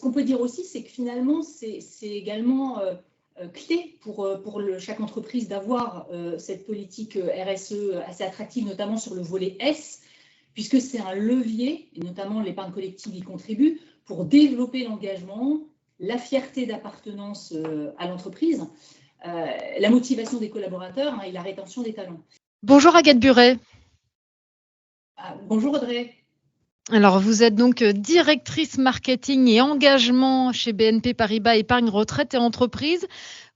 qu'on peut dire aussi, c'est que finalement, c'est également clé pour chaque entreprise d'avoir cette politique RSE assez attractive, notamment sur le volet S, puisque c'est un levier, et notamment l'épargne collective y contribue, pour développer l'engagement, la fierté d'appartenance à l'entreprise, la motivation des collaborateurs et la rétention des talents. Bonjour Agathe Buret. Bonjour Audrey. Alors, vous êtes donc directrice marketing et engagement chez BNP Paribas Épargne Retraite et Entreprise.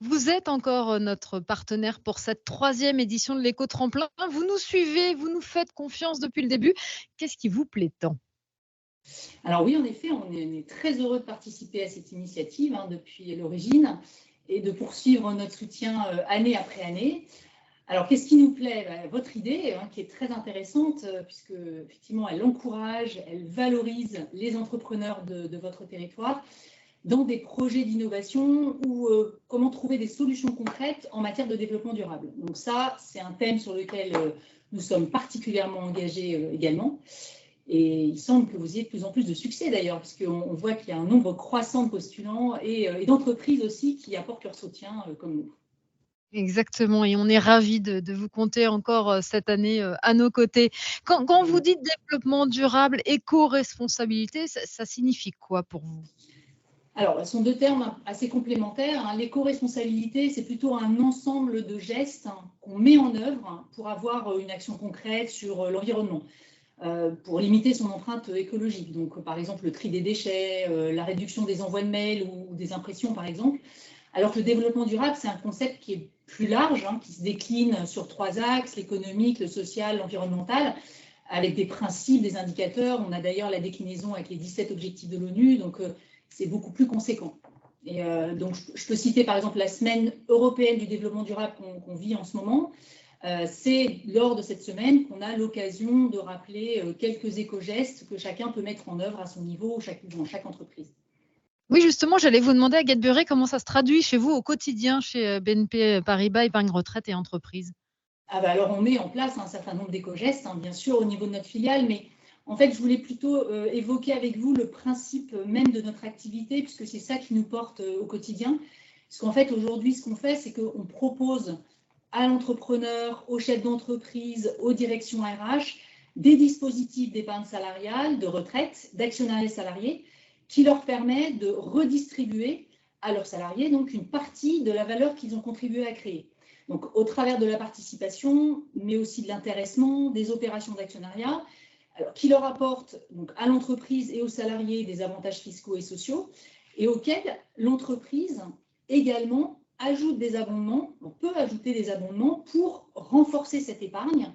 Vous êtes encore notre partenaire pour cette 3e édition de l'éco-tremplin. Vous nous suivez, vous nous faites confiance depuis le début. Qu'est-ce qui vous plaît tant ? Alors oui, en effet, on est très heureux de participer à cette initiative depuis l'origine et de poursuivre notre soutien année après année. Alors, qu'est-ce qui nous plaît ? Votre idée, qui est très intéressante, puisque effectivement, elle encourage, elle valorise les entrepreneurs de votre territoire dans des projets d'innovation ou comment trouver des solutions concrètes en matière de développement durable. Donc ça, c'est un thème sur lequel nous sommes particulièrement engagés également. Et il semble que vous ayez de plus en plus de succès d'ailleurs, puisqu'on voit qu'il y a un nombre croissant de postulants et d'entreprises aussi qui apportent leur soutien comme nous. Exactement, et on est ravis de vous compter encore cette année à nos côtés. Quand vous dites développement durable, éco-responsabilité, ça signifie quoi pour vous ? Alors, ce sont deux termes assez complémentaires. L'éco-responsabilité, c'est plutôt un ensemble de gestes qu'on met en œuvre pour avoir une action concrète sur l'environnement, pour limiter son empreinte écologique. Donc, par exemple, le tri des déchets, la réduction des envois de mails ou des impressions, par exemple. Alors que le développement durable, c'est un concept qui est plus large, qui se décline sur 3 axes, l'économique, le social, l'environnemental, avec des principes, des indicateurs. On a d'ailleurs la déclinaison avec les 17 objectifs de l'ONU, donc c'est beaucoup plus conséquent. Et donc, je peux citer par exemple la semaine européenne du développement durable qu'on vit en ce moment. C'est lors de cette semaine qu'on a l'occasion de rappeler quelques éco-gestes que chacun peut mettre en œuvre à son niveau dans chaque entreprise. Oui, justement, j'allais vous demander, Agathe Buret, comment ça se traduit chez vous au quotidien chez BNP Paribas Épargne Retraite et Entreprise ? Alors, on met en place un certain nombre d'éco-gestes, bien sûr, au niveau de notre filiale, mais en fait, je voulais plutôt évoquer avec vous le principe même de notre activité, puisque c'est ça qui nous porte au quotidien. Parce qu'en fait, aujourd'hui, ce qu'on fait, c'est qu'on propose à l'entrepreneur, aux chefs d'entreprise, aux directions RH, des dispositifs d'épargne salariale, de retraite, d'actionnariat salarié, qui leur permet de redistribuer à leurs salariés donc une partie de la valeur qu'ils ont contribué à créer. Donc, au travers de la participation, mais aussi de l'intéressement, des opérations d'actionnariat, qui leur apportent donc, à l'entreprise et aux salariés des avantages fiscaux et sociaux, et auxquels l'entreprise également ajoute des abondements, on peut ajouter des abondements pour renforcer cette épargne.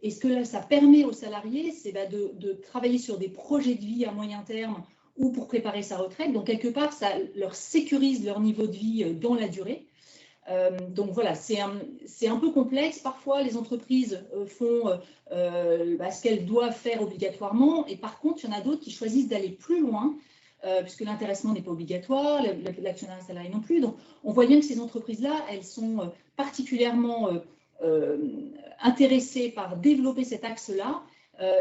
Et ce que ça permet aux salariés, c'est de travailler sur des projets de vie à moyen terme ou pour préparer sa retraite. Donc, quelque part, ça leur sécurise leur niveau de vie dans la durée. Donc voilà, c'est un peu complexe. Parfois, les entreprises font ce qu'elles doivent faire obligatoirement. Et par contre, il y en a d'autres qui choisissent d'aller plus loin, puisque l'intéressement n'est pas obligatoire, l'actionnariat salarié non plus. Donc, on voit bien que ces entreprises-là, elles sont particulièrement intéressées par développer cet axe-là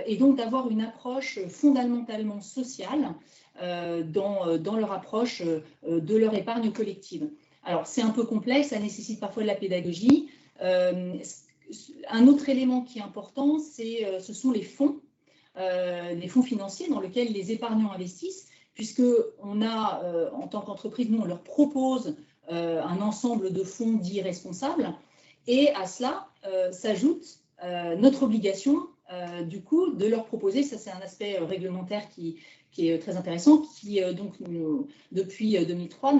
et donc d'avoir une approche fondamentalement sociale dans leur approche de leur épargne collective. Alors, c'est un peu complexe, ça nécessite parfois de la pédagogie. Un autre élément qui est important, ce sont les fonds financiers dans lesquels les épargnants investissent, puisqu'on a, en tant qu'entreprise, nous, on leur propose un ensemble de fonds dits responsables, et à cela s'ajoute notre obligation, du coup, de leur proposer, ça c'est un aspect réglementaire qui est très intéressant, qui, donc, depuis 2003,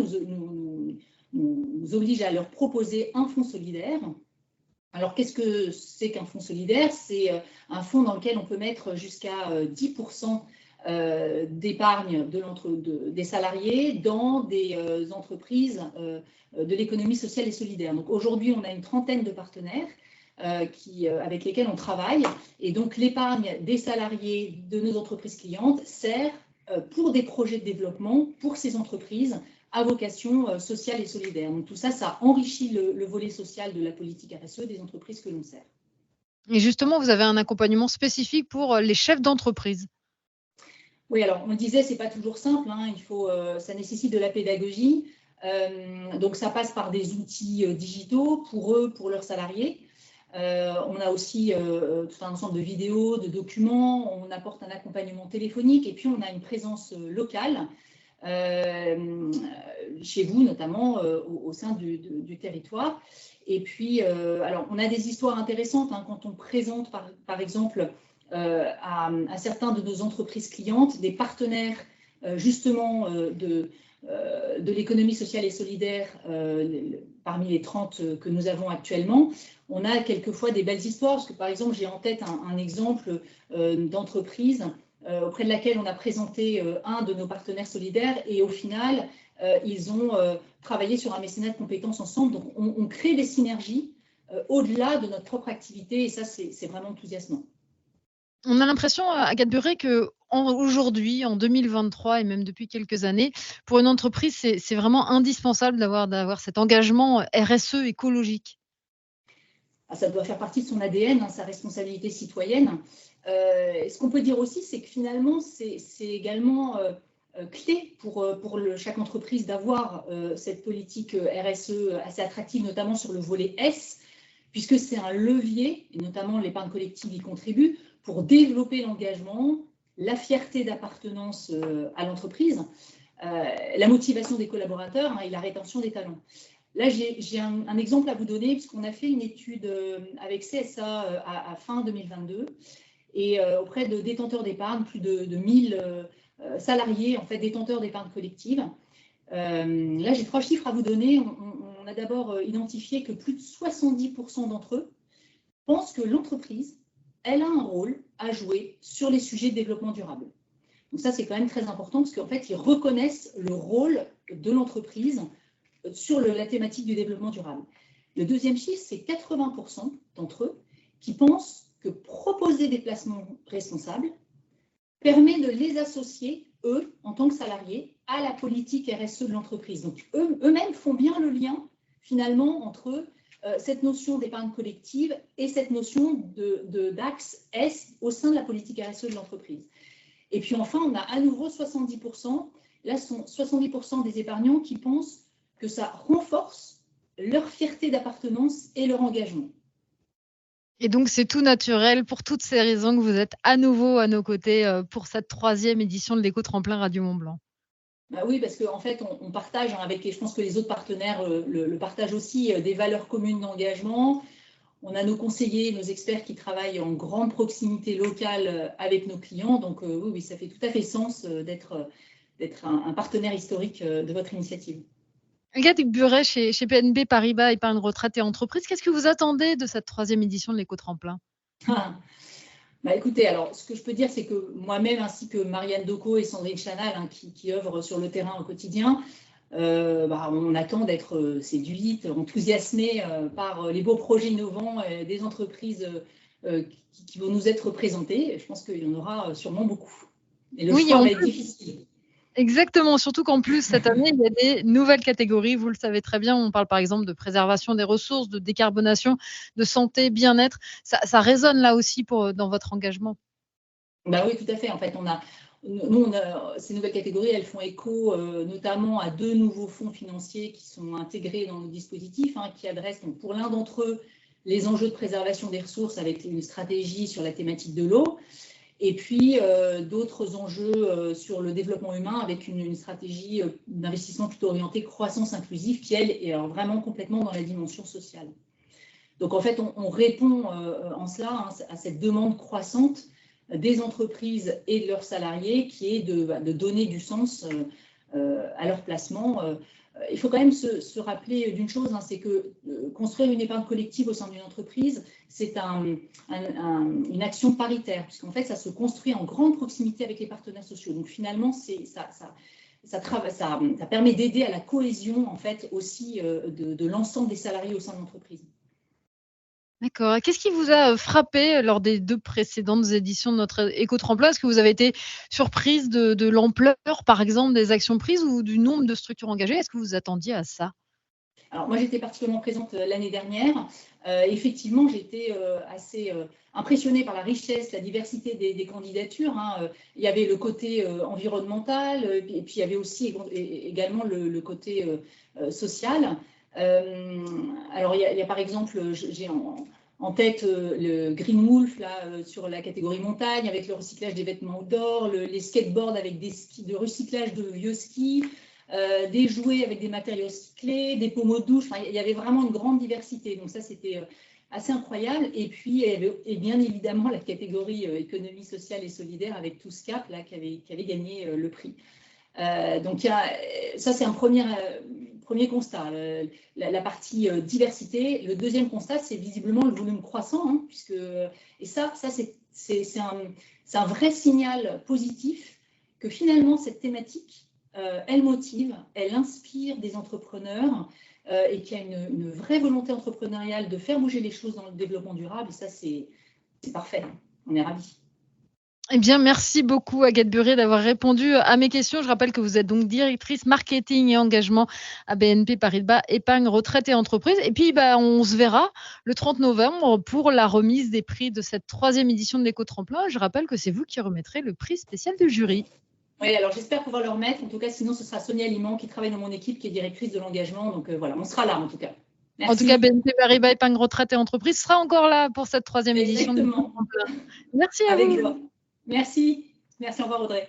nous oblige à leur proposer un fonds solidaire. Alors, qu'est-ce que c'est qu'un fonds solidaire ? C'est un fonds dans lequel on peut mettre jusqu'à 10% d'épargne des salariés dans des entreprises de l'économie sociale et solidaire. Donc, aujourd'hui, on a une trentaine de partenaires avec lesquels on travaille. Et donc, l'épargne des salariés de nos entreprises clientes sert pour des projets de développement pour ces entreprises à vocation sociale et solidaire. Donc tout ça, ça enrichit le volet social de la politique RSE des entreprises que l'on sert. Et justement, vous avez un accompagnement spécifique pour les chefs d'entreprise. Oui, alors on le disait, c'est pas toujours simple, hein, ça nécessite de la pédagogie. Donc ça passe par des outils digitaux pour eux, pour leurs salariés. On a aussi tout un ensemble de vidéos, de documents, on apporte un accompagnement téléphonique et puis on a une présence locale chez vous, notamment au sein du territoire. Et puis, alors, on a des histoires intéressantes hein, quand on présente, par exemple, à certains de nos entreprises clientes, des partenaires justement de l'économie sociale et solidaire parmi les 30 que nous avons actuellement. On a quelquefois des belles histoires, parce que par exemple, j'ai en tête un exemple d'entreprise auprès de laquelle on a présenté un de nos partenaires solidaires et au final, ils ont travaillé sur un mécénat de compétences ensemble. Donc, on crée des synergies au-delà de notre propre activité et ça, c'est vraiment enthousiasmant. On a l'impression, Agathe Buret, qu'aujourd'hui, en 2023 et même depuis quelques années, pour une entreprise, c'est vraiment indispensable d'avoir cet engagement RSE écologique. Ça doit faire partie de son ADN, hein, sa responsabilité citoyenne. Ce qu'on peut dire aussi, c'est que finalement, c'est également clé pour chaque entreprise d'avoir cette politique RSE assez attractive, notamment sur le volet S, puisque c'est un levier, et notamment l'épargne collective y contribue, pour développer l'engagement, la fierté d'appartenance à l'entreprise, la motivation des collaborateurs hein, et la rétention des talents. Là, j'ai un exemple à vous donner, puisqu'on a fait une étude avec CSA à fin 2022, et auprès de détenteurs d'épargne, plus de 1000 salariés, en fait, détenteurs d'épargne collective. Là, j'ai 3 chiffres à vous donner. On a d'abord identifié que plus de 70% d'entre eux pensent que l'entreprise, elle a un rôle à jouer sur les sujets de développement durable. Donc ça, c'est quand même très important, parce qu'en fait, ils reconnaissent le rôle de l'entreprise sur la thématique du développement durable. Le deuxième chiffre, c'est 80% d'entre eux qui pensent que proposer des placements responsables permet de les associer, eux, en tant que salariés, à la politique RSE de l'entreprise. Donc, eux-mêmes font bien le lien, finalement, entre cette notion d'épargne collective et cette notion d'axe S au sein de la politique RSE de l'entreprise. Et puis enfin, on a à nouveau 70%. Là, ce sont 70% des épargnants qui pensent que ça renforce leur fierté d'appartenance et leur engagement. Et donc, c'est tout naturel pour toutes ces raisons que vous êtes à nouveau à nos côtés pour cette 3e édition de l'Éco-Tremplin Radio Mont-Blanc. Bah oui, parce qu'en fait, on partage avec, et je pense que les autres partenaires le partagent aussi, des valeurs communes d'engagement. On a nos conseillers, nos experts qui travaillent en grande proximité locale avec nos clients. Donc oui, ça fait tout à fait sens d'être un partenaire historique de votre initiative. Agathe Buret, chez BNP Paribas Épargne Retraite et Entreprise, qu'est-ce que vous attendez de cette 3e édition de l'Éco-Tremplin ? Bah écoutez, alors ce que je peux dire, c'est que moi-même, ainsi que Marianne Decaux et Sandrine Chanal, hein, qui œuvrent sur le terrain au quotidien, on attend d'être séduite, enthousiasmée par les beaux projets innovants des entreprises qui vont nous être présentés. Je pense qu'il y en aura sûrement beaucoup. Et le choix va être difficile. Exactement, surtout qu'en plus, cette année, il y a des nouvelles catégories, vous le savez très bien, on parle par exemple de préservation des ressources, de décarbonation, de santé, bien-être. Ça résonne là aussi dans votre engagement. Bah oui, tout à fait. En fait, nous, ces nouvelles catégories, elles font écho notamment à 2 nouveaux fonds financiers qui sont intégrés dans nos dispositifs, hein, qui adressent donc, pour l'un d'entre eux les enjeux de préservation des ressources avec une stratégie sur la thématique de l'eau. Et puis, d'autres enjeux sur le développement humain avec une stratégie d'investissement plutôt orientée croissance inclusive qui, elle, est alors vraiment complètement dans la dimension sociale. Donc, en fait, on répond en cela hein, à cette demande croissante des entreprises et de leurs salariés qui est de donner du sens à leur placement. Il faut quand même se rappeler d'une chose, hein, c'est que construire une épargne collective au sein d'une entreprise, c'est une action paritaire, puisqu'en fait, ça se construit en grande proximité avec les partenaires sociaux. Donc finalement, ça permet d'aider à la cohésion en fait, aussi de l'ensemble des salariés au sein de l'entreprise. D'accord. Qu'est-ce qui vous a frappé lors des 2 précédentes éditions de notre Éco-Tremplin ? Est-ce que vous avez été surprise de l'ampleur, par exemple, des actions prises ou du nombre de structures engagées ? Est-ce que vous attendiez à ça ? Alors moi, j'étais particulièrement présente l'année dernière. Effectivement, j'étais assez impressionnée par la richesse, la diversité des candidatures, hein. Il y avait le côté environnemental, et puis il y avait aussi également le côté social. Alors, il y a par exemple, j'ai en tête le Green Wolf là, sur la catégorie montagne, avec le recyclage des vêtements outdoor, les skateboards avec des skis, de recyclage de vieux skis, des jouets avec des matériaux recyclés, des pommeaux de douche. Enfin, il y avait vraiment une grande diversité. Donc ça, c'était assez incroyable. Et puis, il y avait, et bien évidemment, la catégorie économie sociale et solidaire avec TOUSCAP là, qui avait gagné le prix. Donc, ça, c'est un premier constat, la partie diversité. Le deuxième constat, c'est visiblement le volume croissant, hein, et ça c'est un vrai signal positif que finalement, cette thématique, elle motive, elle inspire des entrepreneurs et qu'il y a une vraie volonté entrepreneuriale de faire bouger les choses dans le développement durable. Et ça, c'est parfait. On est ravis. Eh bien, merci beaucoup Agathe Buré d'avoir répondu à mes questions. Je rappelle que vous êtes donc directrice marketing et engagement à BNP Paribas Épargne Retraite et Entreprise. Et puis, on se verra le 30 novembre pour la remise des prix de cette 3e édition de l'éco-tremplin. Je rappelle que c'est vous qui remettrez le prix spécial du jury. Oui, alors j'espère pouvoir le remettre. En tout cas, sinon, ce sera Sonia Liman qui travaille dans mon équipe, qui est directrice de l'engagement. Donc voilà, on sera là en tout cas. Merci. En tout cas, BNP Paribas Épargne Retraite et Entreprise sera encore là pour cette 3e édition. Exactement. Merci à Avec vous. joie. Merci. Merci, au revoir Audrey.